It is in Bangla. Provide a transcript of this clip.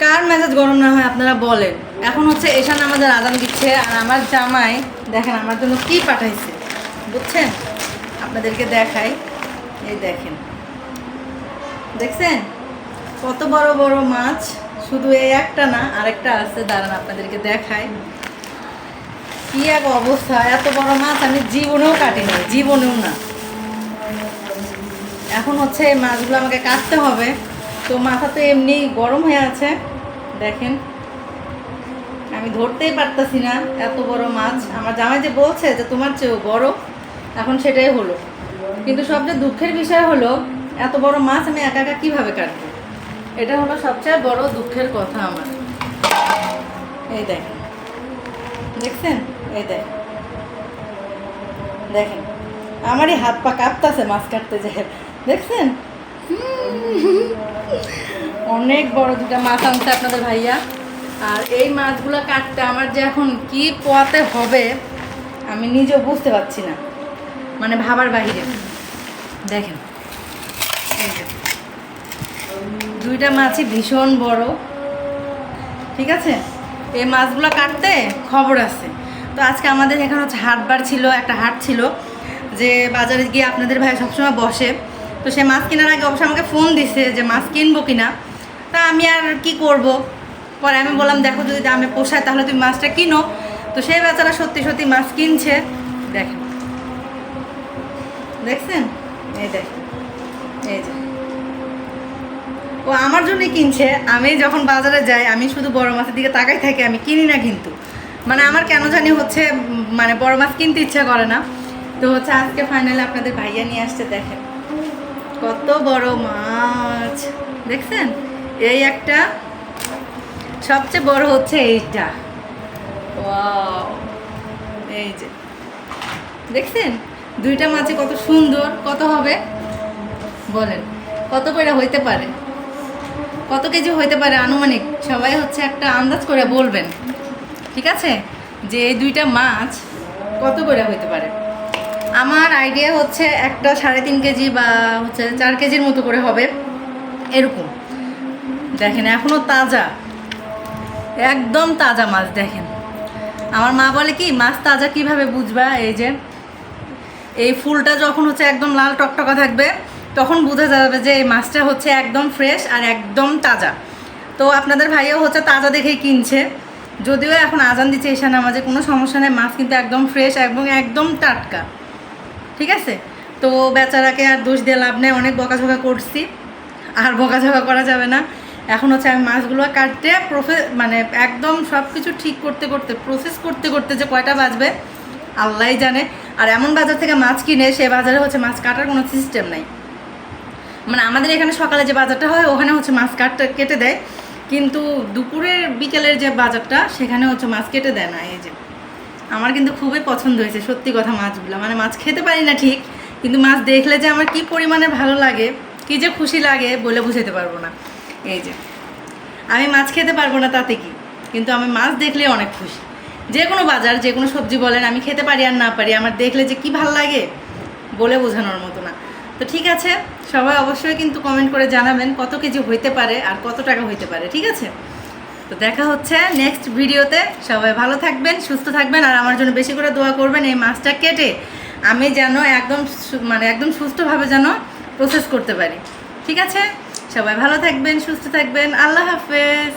কার মেজাজ গরম না হয় আপনারা বলেন। এখন হচ্ছে এশা নামাজের আজান দিচ্ছে আর আমার জামাই দেখেন আমার জন্য কি পাঠাইছে বুঝছেন, আপনাদেরকে দেখাই। এই দেখেন, দেখছেন কত বড় বড় মাছ, শুধু এই একটা না আরেকটা আছে, দাঁড়ান আপনাদেরকে দেখাই। কি এক অবস্থা, এত বড় মাছ আমি জীবনেও কাটিনি, জীবনেও না। এখন হচ্ছে এই মাছগুলো আমাকে কাটতে হবে, তো মাথা তো এমনি গরম হয়ে আছে। দেখেন আমি ধরতেই পারতাছি না, এত বড় মাছ। আমার জামাই যে বলছে যে তোমার চেয়েও বড়, এখন সেটাই হলো। কিন্তু সবচেয়ে দুঃখের বিষয় হলো এত বড় মাছ আমি একা একা কীভাবে কাটবো, এটা হলো সবচেয়ে বড় দুঃখের কথা আমার। এই দেখেন, দেখছেন, এই দেখেন, দেখেন আমারই হাত পা কাঁপতাছে মাছ কাটতে যায়, দেখছেন। অনেক বড় দুটা মাছ আনছে আপনাদের ভাইয়া। আর এই মাছগুলো কাটতে আমার যে এখন কি পোয়াতে হবে আমি নিজেও বুঝতে পারছি না, মানে ভাবার বাহিরে। দেখেন দুইটা মাছই ভীষণ বড়, ঠিক আছে। এই মাছগুলো কাটতে খবর আছে। তো আজকে আমাদের এখানে হচ্ছে হাটবার ছিল, একটা হাট ছিল, যে বাজারে গিয়ে আপনাদের ভাই সবসময় বসে। তো সে মাছ কেনার আগে অবশ্যই আমাকে ফোন দিছে যে মাছ কিনবো কিনা। তা আমি আর কি করব, পরে আমি বললাম দেখো যদি দামে পোষায় তাহলে তুমি মাছটা কিনো। তো সেই বেচারা সত্যি সত্যি মাছ কিনছে। দেখেন, দেখছেন, এই দেখেন, এই যে ও আমার জন্যই কিনছে। আমি যখন বাজারে যাই আমি শুধু বড় মাছের দিকে তাকাই থাকি, আমি কিনি না। কিন্তু মানে আমার কেন জানি হচ্ছে মানে বড় মাছ কিনতে ইচ্ছা করে না। তো হচ্ছে আজকে ফাইনালি আপনাদের ভাইয়া নিয়ে আসছে। দেখেন কত বড় মাছ, দেখছেন। এই একটা, সবচেয়ে বড় হচ্ছে এইটা। ওয়াও, এই যে দেখছেন দুইটা মাছই কত সুন্দর। কত হবে বলেন, কত করে হইতে পারে, কত কেজি হইতে পারে আনুমানিক? সবাই হচ্ছে একটা আন্দাজ করে বলবেন, ঠিক আছে, যে এই দুইটা মাছ কত করে হইতে পারে। আমার আইডিয়া হচ্ছে একটা 3.5 কেজি বা হচ্ছে 4 কেজির মতো করে হবে এরকম। দেখেন এখনো তাজা, একদম তাজা মাছ। দেখেন আমার মা বলে কি মাছ তাজা কিভাবে বুঝবা, এই যে এই ফুলটা যখন হচ্ছে একদম লাল টকটকা থাকবে তখন বোঝা যাবে যে এই মাছটা হচ্ছে একদম ফ্রেশ আর একদম তাজা। তো আপনাদের ভাইও হচ্ছে তাজা দেখেই কিনছে, যদিও এখন আজান দিচ্ছে এশা নামাজে, কোনো সমস্যা নেই, মাছ কিন্তু একদম ফ্রেশ এবং একদম টাটকা, ঠিক আছে। তো বেচারাকে আর দোষ দিয়ে লাভ নেই, অনেক বকাঝকা করছি, আর বকাঝকা করা যাবে না। এখন হচ্ছে আমি মাছগুলো কাটতে মানে একদম সব কিছু ঠিক করতে করতে, প্রসেস করতে করতে যে কয়টা বাজবে আল্লাহই জানে। আর এমন বাজার থেকে মাছ কিনে সে বাজারে হচ্ছে মাছ কাটার কোনো সিস্টেম নাই। মানে আমাদের এখানে সকালে যে বাজারটা হয় ওখানে হচ্ছে মাছ কেটে দেয়, কিন্তু দুপুরের বিকেলের যে বাজারটা সেখানে হচ্ছে মাছ কেটে দেয় না। এই যে আমার কিন্তু খুবই পছন্দ হয়েছে সত্যি কথা মাছগুলো। মানে মাছ খেতে পারি না ঠিক, কিন্তু মাছ দেখলে যে আমার কি পরিমাণে ভালো লাগে, কি যে খুশি লাগে বলে বুঝাতে পারবো না। এই যে আমি মাছ খেতে পারবো না তাতে কি, কিন্তু আমি মাছ দেখলে অনেক খুশি। যে কোনো বাজার, যে কোনো সবজি বলেন, আমি খেতে পারি আর না পারি, আমার দেখলে যে কি ভালো লাগে বলে বোঝানোর মতো না। তো ঠিক আছে, সবাই অবশ্যই কিন্তু কমেন্ট করে জানাবেন কত কেজি হইতে পারে আর কত টাকা হইতে পারে, ঠিক আছে। তো দেখা হচ্ছে নেক্সট ভিডিওতে। সবাই ভালো থাকবেন, সুস্থ থাকবেন, আর আমার জন্য বেশি করে দোয়া করবেন এই মাছটা কেটে আমি যেন একদম মানে একদম সুস্থভাবে যেন প্রসেস করতে পারি, ঠিক আছে। সবাই ভালো থাকবেন, সুস্থ থাকবেন, আল্লাহ হাফেজ।